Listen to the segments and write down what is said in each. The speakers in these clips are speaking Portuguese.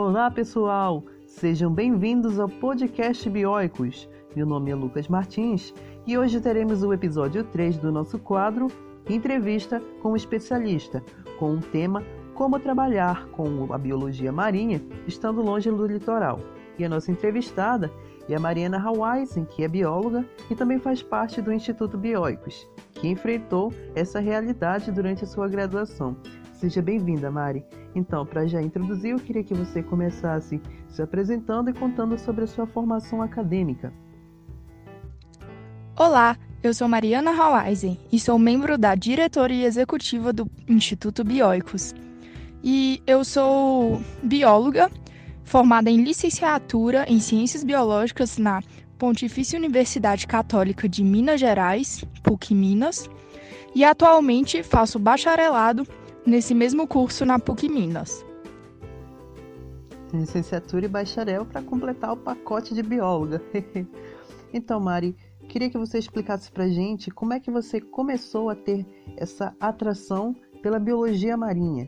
Olá, pessoal! Sejam bem-vindos ao podcast Bioicos. Meu nome é Lucas Martins e hoje teremos o episódio 3 do nosso quadro Entrevista com um especialista, com o tema Como trabalhar com a biologia marinha estando longe do litoral. E a nossa entrevistada é a Mariana Haueisen, que é bióloga e também faz parte do Instituto Bioicos, que enfrentou essa realidade durante a sua graduação. Seja bem-vinda, Mari. Então, para já introduzir, eu queria que você começasse se apresentando e contando sobre a sua formação acadêmica. Olá, eu sou Mariana Haueisen e sou membro da diretoria executiva do Instituto Bioicos. E eu sou bióloga, formada em licenciatura em Ciências Biológicas na Pontifícia Universidade Católica de Minas Gerais, PUC Minas, e atualmente faço bacharelado nesse mesmo curso na PUC Minas. Licenciatura e bacharel para completar o pacote de bióloga. Então, Mari, queria que você explicasse para a gente como é que você começou a ter essa atração pela biologia marinha.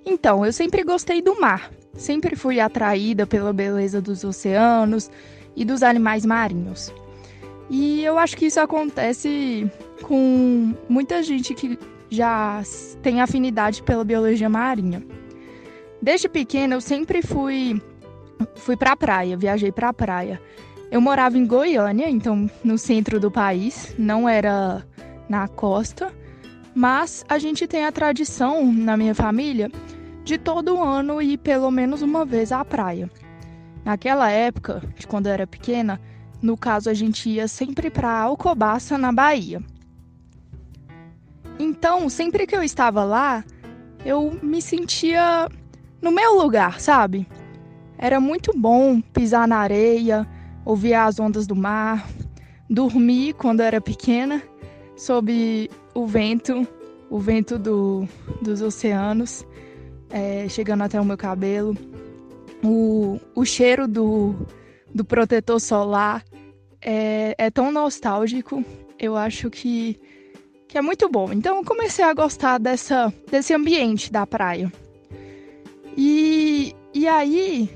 Então, eu sempre gostei do mar. Sempre fui atraída pela beleza dos oceanos e dos animais marinhos. E eu acho que isso acontece com muita gente que já tem afinidade pela biologia marinha. Desde pequena eu sempre fui para a praia, viajei para a praia. Eu morava em Goiânia, então no centro do país, não era na costa, mas a gente tem a tradição na minha família de todo ano ir pelo menos uma vez à praia. Naquela época, de quando eu era pequena, no caso a gente ia sempre para Alcobaça, na Bahia. Então, sempre que eu estava lá, eu me sentia no meu lugar, sabe? Era muito bom pisar na areia, ouvir as ondas do mar, dormir quando eu era pequena, sob o vento dos oceanos, chegando até o meu cabelo. O cheiro do protetor solar é tão nostálgico, eu acho que é muito bom. Então eu comecei a gostar desse ambiente da praia. E aí,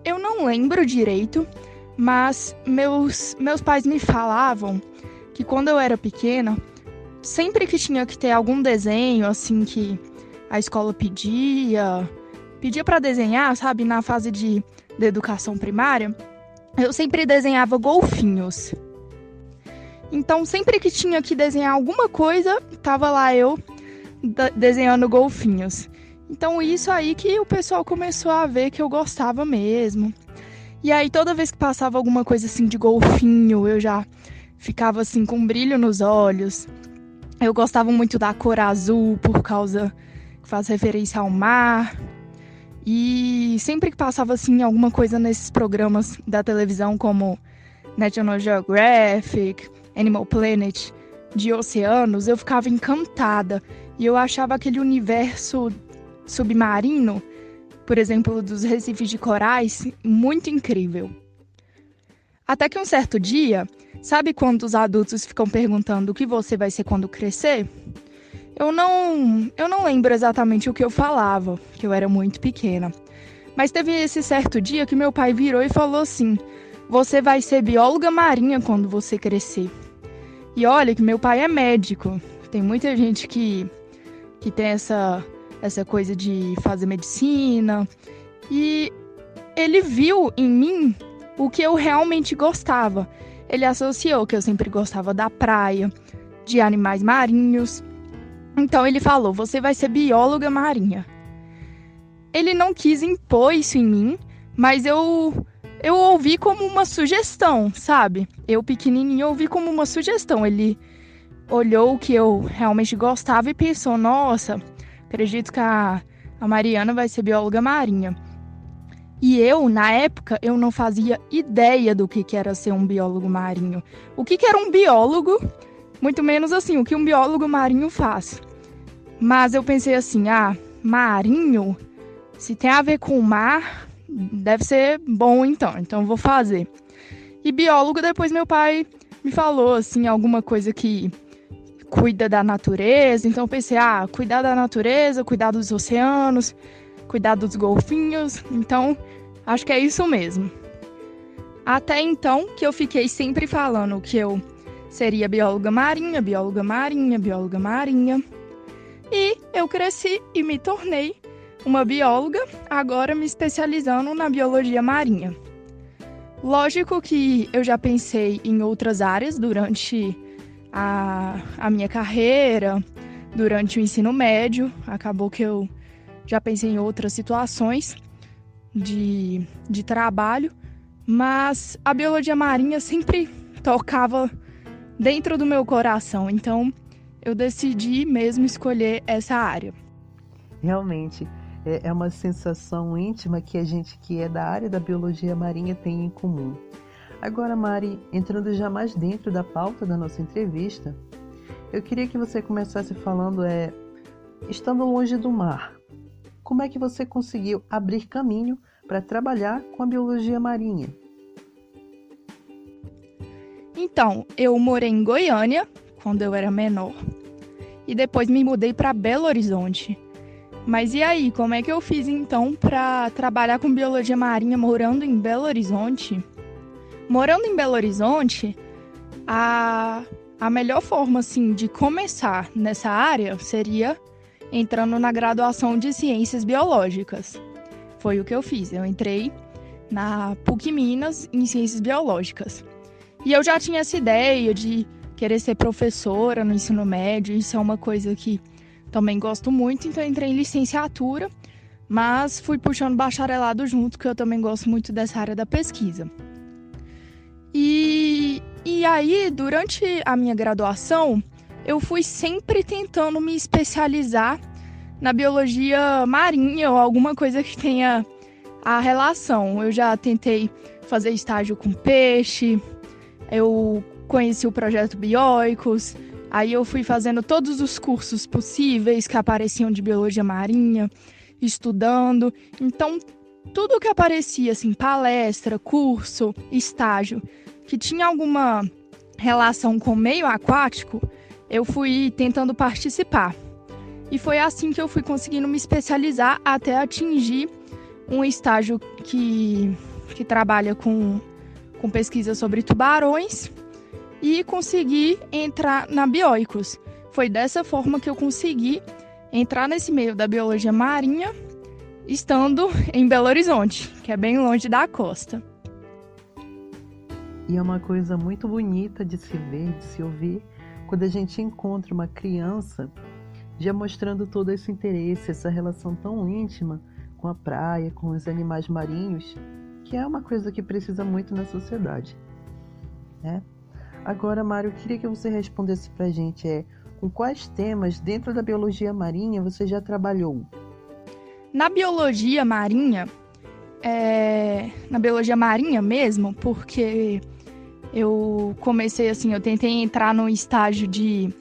eu não lembro direito, mas meus pais me falavam que quando eu era pequena, sempre que tinha que ter algum desenho, assim, que a escola pedia para desenhar, sabe, na fase de educação primária, eu sempre desenhava golfinhos. Então, sempre que tinha que desenhar alguma coisa, tava lá eu desenhando golfinhos. Então, isso aí que o pessoal começou a ver que eu gostava mesmo. E aí, toda vez que passava alguma coisa assim de golfinho, eu já ficava assim com um brilho nos olhos. Eu gostava muito da cor azul, por causa que faz referência ao mar. E sempre que passava assim alguma coisa nesses programas da televisão, como National Geographic, Animal Planet, de oceanos, eu ficava encantada. E eu achava aquele universo submarino, por exemplo, dos recifes de corais, muito incrível. Até que um certo dia, sabe quando os adultos ficam perguntando o que você vai ser quando crescer? Eu não lembro exatamente o que eu falava, que eu era muito pequena. Mas teve esse certo dia que meu pai virou e falou assim: você vai ser bióloga marinha quando você crescer. E olha que meu pai é médico. Tem muita gente que tem essa coisa de fazer medicina. E ele viu em mim o que eu realmente gostava. Ele associou que eu sempre gostava da praia, de animais marinhos. Então ele falou: você vai ser bióloga marinha. Ele não quis impor isso em mim, mas eu ouvi como uma sugestão, sabe? Eu pequenininha ouvi como uma sugestão. Ele olhou o que eu realmente gostava e pensou: nossa, acredito que a Mariana vai ser bióloga marinha. E eu, na época, eu não fazia ideia do que era ser um biólogo marinho. O que era um biólogo, muito menos assim, o que um biólogo marinho faz. Mas eu pensei assim: marinho, se tem a ver com o mar, deve ser bom então vou fazer. E biólogo, depois meu pai me falou, assim, alguma coisa que cuida da natureza. Então eu pensei, cuidar da natureza, cuidar dos oceanos, cuidar dos golfinhos, então acho que é isso mesmo. Até então que eu fiquei sempre falando que eu seria bióloga marinha, bióloga marinha, bióloga marinha. E eu cresci e me tornei uma bióloga, agora me especializando na biologia marinha. Lógico que eu já pensei em outras áreas durante a minha carreira, durante o ensino médio. Acabou que eu já pensei em outras situações de trabalho, mas a biologia marinha sempre tocava dentro do meu coração, então eu decidi mesmo escolher essa área. Realmente, é uma sensação íntima que a gente que é da área da biologia marinha tem em comum. Agora, Mari, entrando já mais dentro da pauta da nossa entrevista, eu queria que você começasse falando, estando longe do mar, como é que você conseguiu abrir caminho para trabalhar com a biologia marinha? Então, eu morei em Goiânia quando eu era menor e depois me mudei para Belo Horizonte. Mas e aí, como é que eu fiz então para trabalhar com biologia marinha morando em Belo Horizonte? Morando em Belo Horizonte, a melhor forma assim, de começar nessa área seria entrando na graduação de Ciências Biológicas. Foi o que eu fiz, eu entrei na PUC Minas em Ciências Biológicas. E eu já tinha essa ideia de querer ser professora no ensino médio, isso é uma coisa que também gosto muito, então eu entrei em licenciatura, mas fui puxando bacharelado junto, que eu também gosto muito dessa área da pesquisa. E aí, durante a minha graduação, eu fui sempre tentando me especializar na biologia marinha ou alguma coisa que tenha a relação. Eu já tentei fazer estágio com peixe, eu conheci o projeto Bioicos, aí eu fui fazendo todos os cursos possíveis que apareciam de biologia marinha, estudando. Então, tudo que aparecia, assim, palestra, curso, estágio, que tinha alguma relação com o meio aquático, eu fui tentando participar. E foi assim que eu fui conseguindo me especializar até atingir um estágio que trabalha com pesquisa sobre tubarões e consegui entrar na Bioicos. Foi dessa forma que eu consegui entrar nesse meio da biologia marinha, estando em Belo Horizonte, que é bem longe da costa. E é uma coisa muito bonita de se ver, de se ouvir, quando a gente encontra uma criança já mostrando todo esse interesse, essa relação tão íntima com a praia, com os animais marinhos, que é uma coisa que precisa muito na sociedade, né? Agora, Mário, eu queria que você respondesse pra gente, com quais temas dentro da biologia marinha você já trabalhou? Na biologia marinha mesmo, porque eu comecei assim, eu tentei entrar no estágio de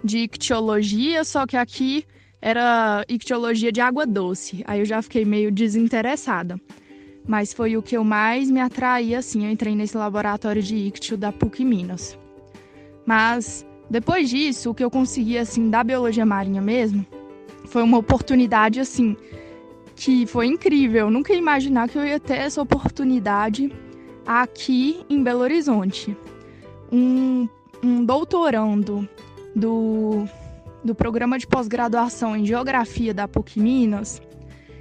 ictiologia, só que aqui era ictiologia de água doce, aí eu já fiquei meio desinteressada. Mas foi o que eu mais me atraía, assim, eu entrei nesse laboratório de ictio da PUC Minas. Mas depois disso, o que eu consegui, assim, da biologia marinha mesmo, foi uma oportunidade, assim, que foi incrível. Eu nunca ia imaginar que eu ia ter essa oportunidade aqui em Belo Horizonte. Um doutorando do programa de pós-graduação em Geografia da PUC Minas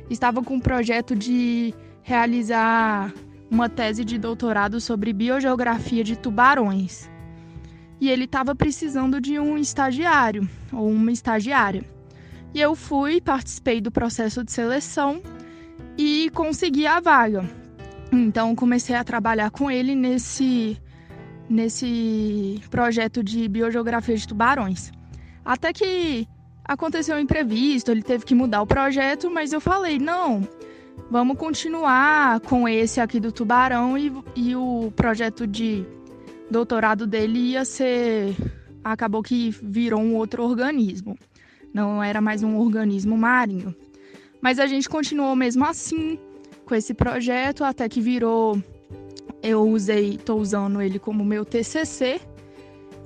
estava com um projeto de realizar uma tese de doutorado sobre biogeografia de tubarões. E ele estava precisando de um estagiário ou uma estagiária. E eu participei do processo de seleção e consegui a vaga. Então, comecei a trabalhar com ele nesse projeto de biogeografia de tubarões. Até que aconteceu um imprevisto, ele teve que mudar o projeto, mas eu falei, não, vamos continuar com esse aqui do tubarão e o projeto de doutorado dele acabou que virou um outro organismo. Não era mais um organismo marinho. Mas a gente continuou mesmo assim com esse projeto, até que virou... Estou usando ele como meu TCC,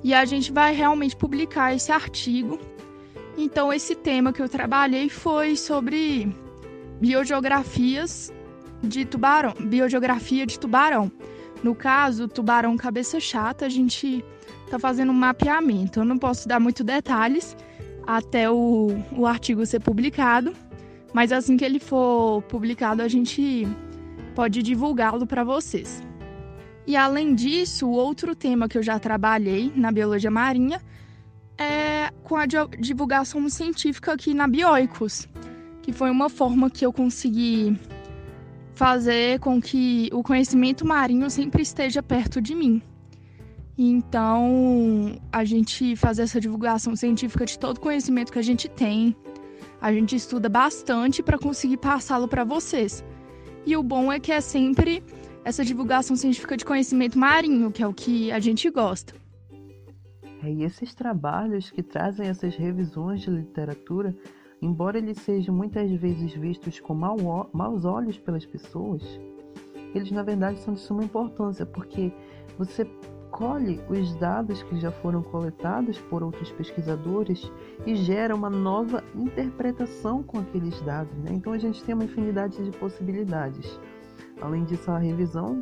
e a gente vai realmente publicar esse artigo. Então, esse tema que eu trabalhei foi sobre biogeografias de tubarão, biogeografia de tubarão. No caso, tubarão cabeça chata, a gente está fazendo um mapeamento. Eu não posso dar muitos detalhes até o artigo ser publicado, mas assim que ele for publicado, a gente pode divulgá-lo para vocês. E além disso, o outro tema que eu já trabalhei na biologia marinha é com a divulgação científica aqui na Bioicos, que foi uma forma que eu consegui fazer com que o conhecimento marinho sempre esteja perto de mim. Então, a gente faz essa divulgação científica de todo o conhecimento que a gente tem. A gente estuda bastante para conseguir passá-lo para vocês. E o bom é que é sempre essa divulgação científica de conhecimento marinho, que é o que a gente gosta. E esses trabalhos que trazem essas revisões de literatura, embora eles sejam muitas vezes vistos com maus olhos pelas pessoas, eles na verdade são de suma importância, porque você colhe os dados que já foram coletados por outros pesquisadores e gera uma nova interpretação com aqueles dados, né? Então a gente tem uma infinidade de possibilidades. Além disso, a revisão,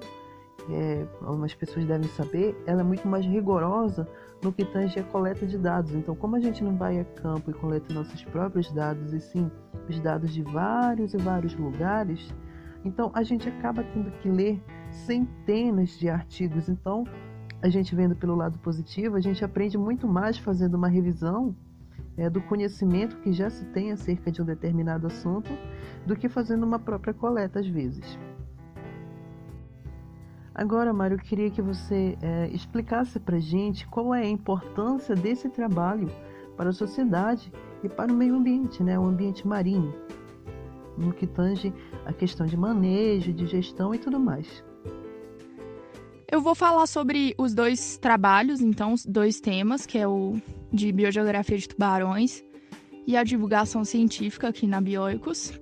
algumas pessoas devem saber, ela é muito mais rigorosa no que tange a coleta de dados. Então, como a gente não vai a campo e coleta nossos próprios dados, e sim os dados de vários e vários lugares, então a gente acaba tendo que ler centenas de artigos. Então, a gente vendo pelo lado positivo, a gente aprende muito mais fazendo uma revisão do conhecimento que já se tem acerca de um determinado assunto do que fazendo uma própria coleta às vezes. Agora, Mário, eu queria que você explicasse para a gente qual é a importância desse trabalho para a sociedade e para o meio ambiente, né? O ambiente marinho, no que tange a questão de manejo, de gestão e tudo mais. Eu vou falar sobre os dois trabalhos, então, os dois temas, que é o de biogeografia de tubarões e a divulgação científica aqui na Bioicos.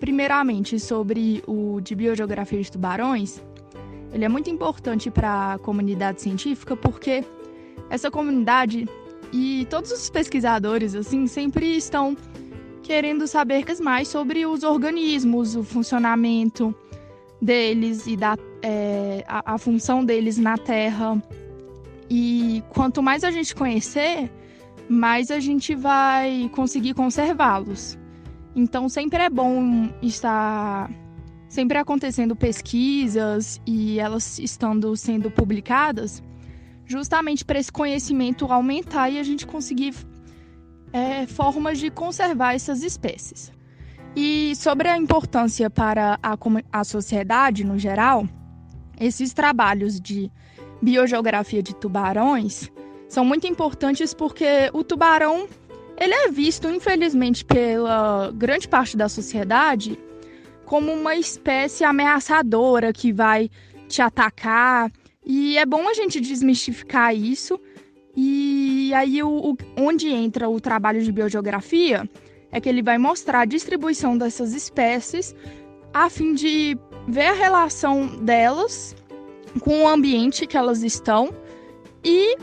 Primeiramente, sobre o de biogeografia de tubarões, ele é muito importante para a comunidade científica porque essa comunidade e todos os pesquisadores assim, sempre estão querendo saber mais sobre os organismos, o funcionamento deles e a função deles na Terra. E quanto mais a gente conhecer, mais a gente vai conseguir conservá-los. Então, sempre é bom estar sempre acontecendo pesquisas e elas estando sendo publicadas, justamente para esse conhecimento aumentar e a gente conseguir formas de conservar essas espécies. E sobre a importância para a sociedade no geral, esses trabalhos de biogeografia de tubarões são muito importantes porque o tubarão ele é visto, infelizmente, pela grande parte da sociedade como uma espécie ameaçadora que vai te atacar. E é bom a gente desmistificar isso. E aí, onde entra o trabalho de biogeografia é que ele vai mostrar a distribuição dessas espécies a fim de ver a relação delas com o ambiente que elas estão e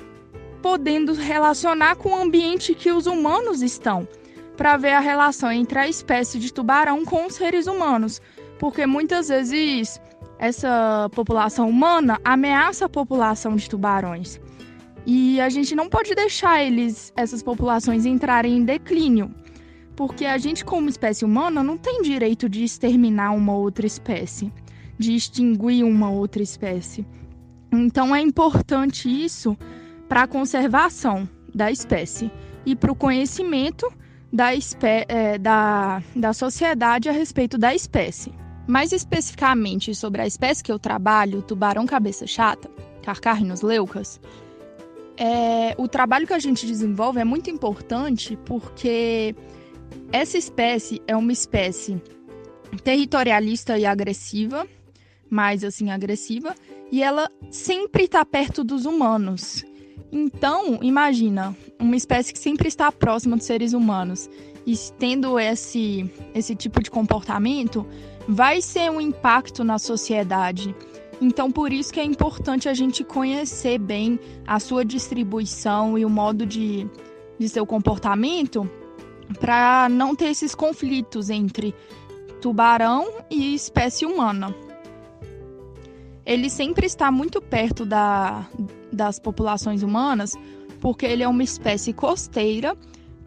podendo relacionar com o ambiente que os humanos estão, para ver a relação entre a espécie de tubarão com os seres humanos, porque muitas vezes essa população humana ameaça a população de tubarões. E a gente não pode deixar essas populações entrarem em declínio, porque a gente, como espécie humana, não tem direito de exterminar uma outra espécie, de extinguir uma outra espécie. Então é importante isso para a conservação da espécie e para o conhecimento da sociedade a respeito da espécie. Mais especificamente sobre a espécie que eu trabalho, o tubarão cabeça chata, Carcharhinus leucas, o trabalho que a gente desenvolve é muito importante porque essa espécie é uma espécie territorialista e agressiva, mais assim agressiva, e ela sempre está perto dos humanos. Então, imagina, uma espécie que sempre está próxima dos seres humanos e tendo esse tipo de comportamento, vai ser um impacto na sociedade. Então, por isso que é importante a gente conhecer bem a sua distribuição e o modo de seu comportamento para não ter esses conflitos entre tubarão e espécie humana. Ele sempre está muito perto das populações humanas, porque ele é uma espécie costeira.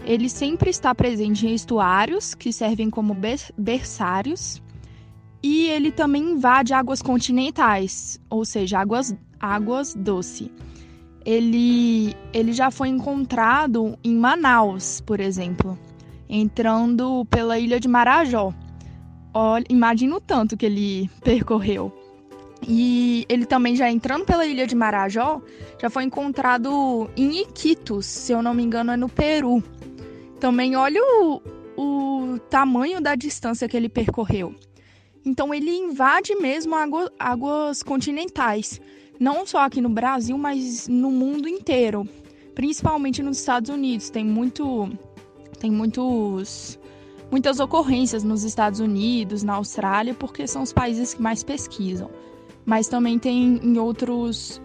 Ele sempre está presente em estuários, que servem como berçários, e ele também invade águas continentais, ou seja, águas doces. Ele já foi encontrado em Manaus, por exemplo, entrando pela ilha de Marajó. Olha, imagina o tanto que ele percorreu. E ele também, já entrando pela ilha de Marajó, já foi encontrado em Iquitos, se eu não me engano, é no Peru. Também olha o tamanho da distância que ele percorreu. Então ele invade mesmo águas continentais, não só aqui no Brasil, mas no mundo inteiro, principalmente nos Estados Unidos. Tem muitas ocorrências nos Estados Unidos, na Austrália, porque são os países que mais pesquisam. Mas também tem em outros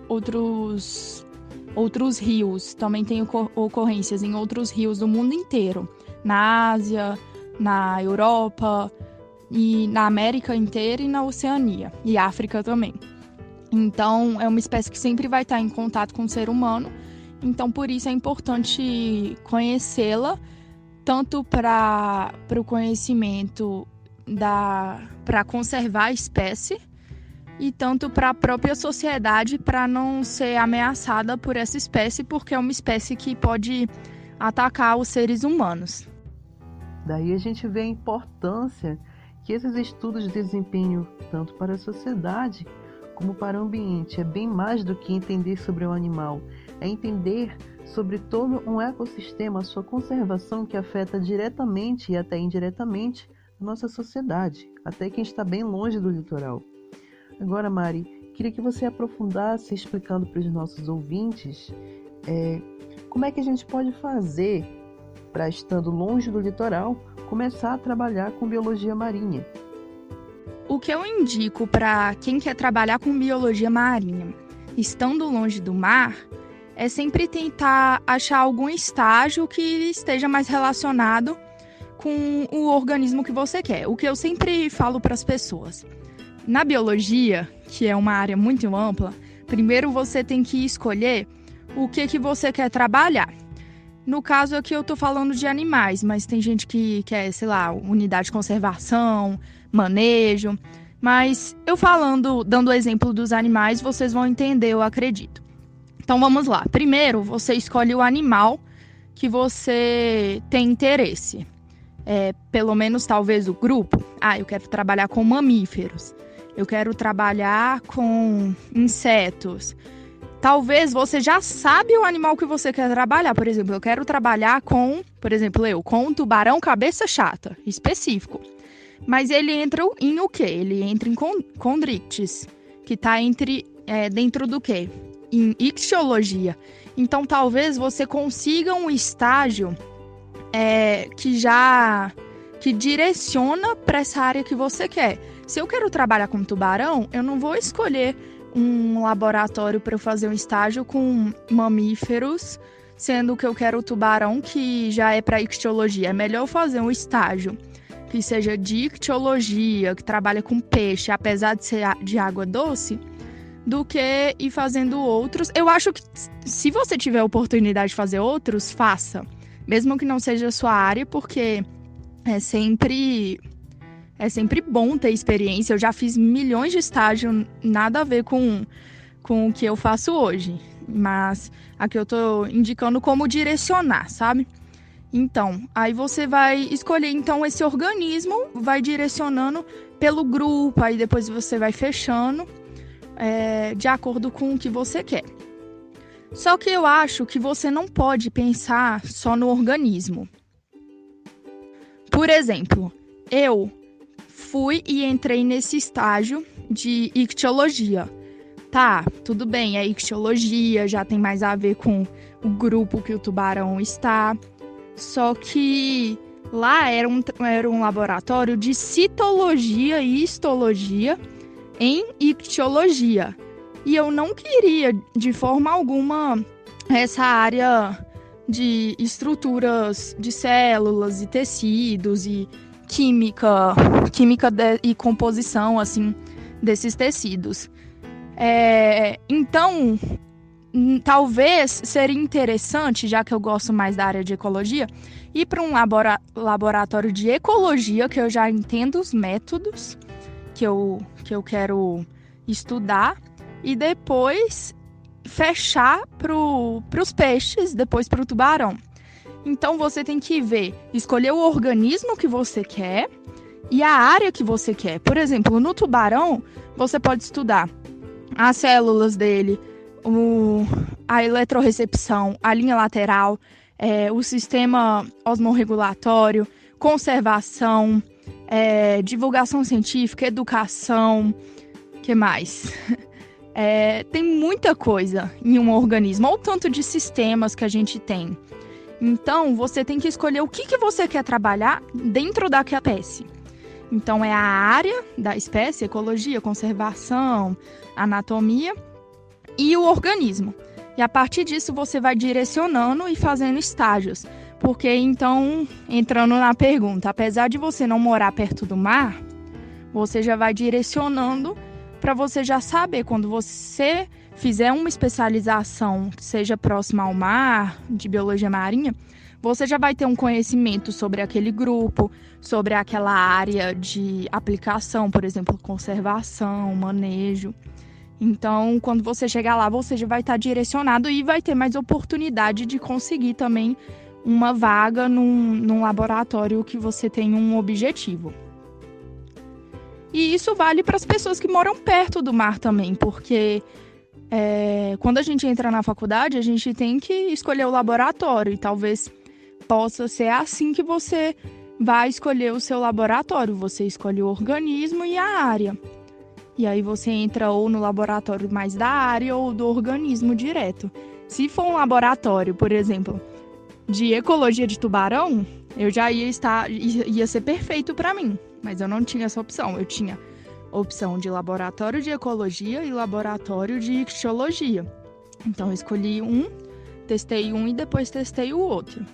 rios, também tem ocorrências em outros rios do mundo inteiro, na Ásia, na Europa, e na América inteira e na Oceania, e África também. Então, é uma espécie que sempre vai estar em contato com o ser humano, então por isso é importante conhecê-la, tanto para o conhecimento, para conservar a espécie, e tanto para a própria sociedade, para não ser ameaçada por essa espécie, porque é uma espécie que pode atacar os seres humanos. Daí a gente vê a importância que esses estudos de desempenho, tanto para a sociedade como para o ambiente, é bem mais do que entender sobre o animal, é entender sobre todo um ecossistema, a sua conservação, que afeta diretamente e até indiretamente a nossa sociedade, até quem está bem longe do litoral. Agora, Mari, queria que você aprofundasse explicando para os nossos ouvintes como é que a gente pode fazer para, estando longe do litoral, começar a trabalhar com biologia marinha. O que eu indico para quem quer trabalhar com biologia marinha, estando longe do mar, é sempre tentar achar algum estágio que esteja mais relacionado com o organismo que você quer. O que eu sempre falo para as pessoas: na biologia, que é uma área muito ampla, primeiro você tem que escolher o que você quer trabalhar. No caso aqui eu estou falando de animais, mas tem gente que quer, unidade de conservação, manejo. Mas eu dando o exemplo dos animais, vocês vão entender, eu acredito. Então vamos lá. Primeiro, você escolhe o animal que você tem interesse. Pelo menos talvez o grupo. Eu quero trabalhar com mamíferos. Eu quero trabalhar com insetos. Talvez você já sabe o animal que você quer trabalhar. Por exemplo, eu quero trabalhar com um tubarão cabeça chata, específico. Mas ele entra em o quê? Ele entra em Chondrichthyes, que está dentro do quê? Em ictiologia. Então, talvez você consiga um estágio que direciona para essa área que você quer. Se eu quero trabalhar com tubarão, eu não vou escolher um laboratório para eu fazer um estágio com mamíferos, sendo que eu quero o tubarão, que já é para ictiologia. É melhor eu fazer um estágio que seja de ictiologia, que trabalha com peixe, apesar de ser de água doce, do que ir fazendo outros. Eu acho que se você tiver a oportunidade de fazer outros, faça. Mesmo que não seja a sua área, porque é sempre bom ter experiência. Eu já fiz milhões de estágios, nada a ver com o que eu faço hoje. Mas aqui eu tô indicando como direcionar, sabe? Então, aí você vai escolher esse organismo, vai direcionando pelo grupo, aí depois você vai fechando de acordo com o que você quer. Só que eu acho que você não pode pensar só no organismo. Por exemplo, eu fui e entrei nesse estágio de ictiologia. Tá, tudo bem, é ictiologia, já tem mais a ver com o grupo que o tubarão está. Só que lá era um laboratório de citologia e histologia em ictiologia. E eu não queria, de forma alguma, essa área de estruturas de células e tecidos e química e composição, assim, desses tecidos. Então, talvez seria interessante, já que eu gosto mais da área de ecologia, ir para um laboratório de ecologia, que eu já entendo os métodos que eu quero estudar, e depois fechar para os peixes, depois para o tubarão. Então você tem que escolher o organismo que você quer e a área que você quer. Por exemplo, no tubarão, você pode estudar as células dele, a eletrorrecepção, a linha lateral, o sistema osmorregulatório, conservação, divulgação científica, educação, que mais? Tem muita coisa em um organismo, olha o tanto de sistemas que a gente tem. Então, você tem que escolher o que você quer trabalhar dentro daquela espécie. Então, é a área da espécie, ecologia, conservação, anatomia e o organismo. E a partir disso, você vai direcionando e fazendo estágios. Porque, então, entrando na pergunta, apesar de você não morar perto do mar, você já vai direcionando para você já saber, quando você fizer uma especialização que seja próxima ao mar, de biologia marinha, você já vai ter um conhecimento sobre aquele grupo, sobre aquela área de aplicação, por exemplo, conservação, manejo. Então, quando você chegar lá, você já vai estar direcionado e vai ter mais oportunidade de conseguir também uma vaga num laboratório que você tem um objetivo. E isso vale para as pessoas que moram perto do mar também, porque quando a gente entra na faculdade, a gente tem que escolher o laboratório, e talvez possa ser assim que você vai escolher o seu laboratório. Você escolhe o organismo e a área. E aí você entra ou no laboratório mais da área ou do organismo direto. Se for um laboratório, por exemplo, de ecologia de tubarão, eu já ia ser perfeito para mim. Mas eu não tinha essa opção. Eu tinha opção de laboratório de ecologia e laboratório de ictiologia. Então eu escolhi testei um e depois testei o outro.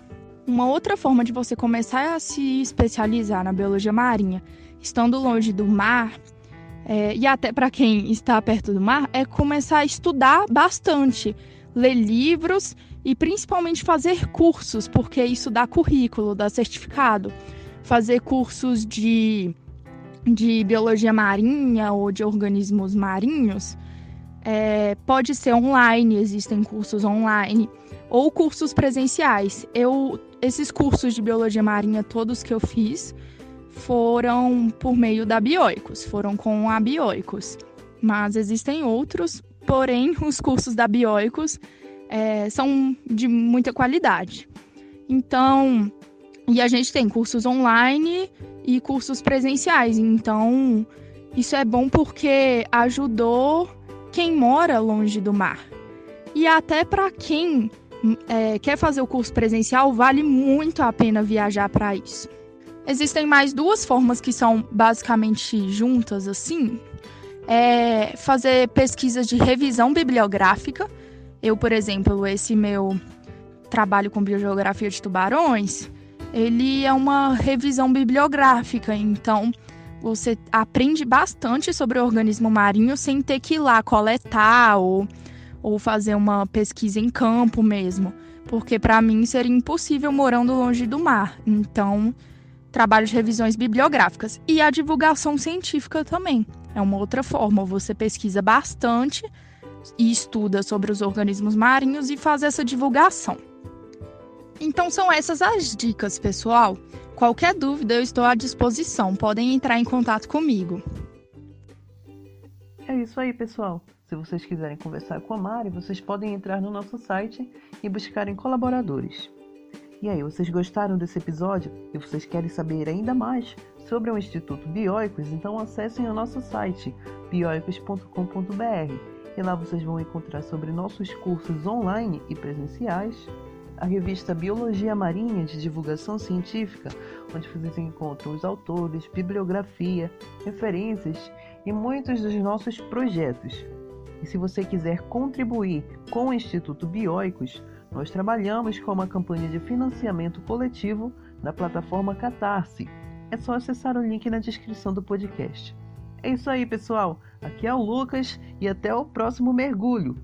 Uma outra forma de você começar a se especializar na biologia marinha, estando longe do mar, e até para quem está perto do mar, é começar a estudar bastante, ler livros e principalmente fazer cursos, porque isso dá currículo, dá certificado. Fazer cursos de biologia marinha ou de organismos marinhos, pode ser online, existem cursos online, ou cursos presenciais. Esses cursos de biologia marinha, todos que eu fiz, foram por meio da Bioicos, foram com a Bioicos. Mas existem outros, porém os cursos da Bioicos são de muita qualidade. Então, e a gente tem cursos online e cursos presenciais. Então, isso é bom porque ajudou quem mora longe do mar. E até para quem quer fazer o curso presencial, vale muito a pena viajar para isso. Existem mais duas formas que são basicamente juntas, assim. Fazer pesquisas de revisão bibliográfica. Eu, por exemplo, esse meu trabalho com biogeografia de tubarões, ele é uma revisão bibliográfica, então você aprende bastante sobre o organismo marinho sem ter que ir lá coletar ou fazer uma pesquisa em campo mesmo, porque para mim seria impossível morando longe do mar. Então, trabalho de revisões bibliográficas. E a divulgação científica também é uma outra forma, você pesquisa bastante e estuda sobre os organismos marinhos e faz essa divulgação. Então são essas as dicas, pessoal. Qualquer dúvida eu estou à disposição, podem entrar em contato comigo. É isso aí, pessoal. Se vocês quiserem conversar com a Mari, vocês podem entrar no nosso site e buscarem colaboradores. E aí, vocês gostaram desse episódio e vocês querem saber ainda mais sobre o Instituto Bioicos? Então acessem o nosso site bioicos.com.br e lá vocês vão encontrar sobre nossos cursos online e presenciais, a revista Biologia Marinha de divulgação científica, onde vocês encontram os autores, bibliografia, referências e muitos dos nossos projetos. E se você quiser contribuir com o Instituto Bioicos, nós trabalhamos com uma campanha de financiamento coletivo na plataforma Catarse. É só acessar o link na descrição do podcast. É isso aí, pessoal. Aqui é o Lucas e até o próximo mergulho.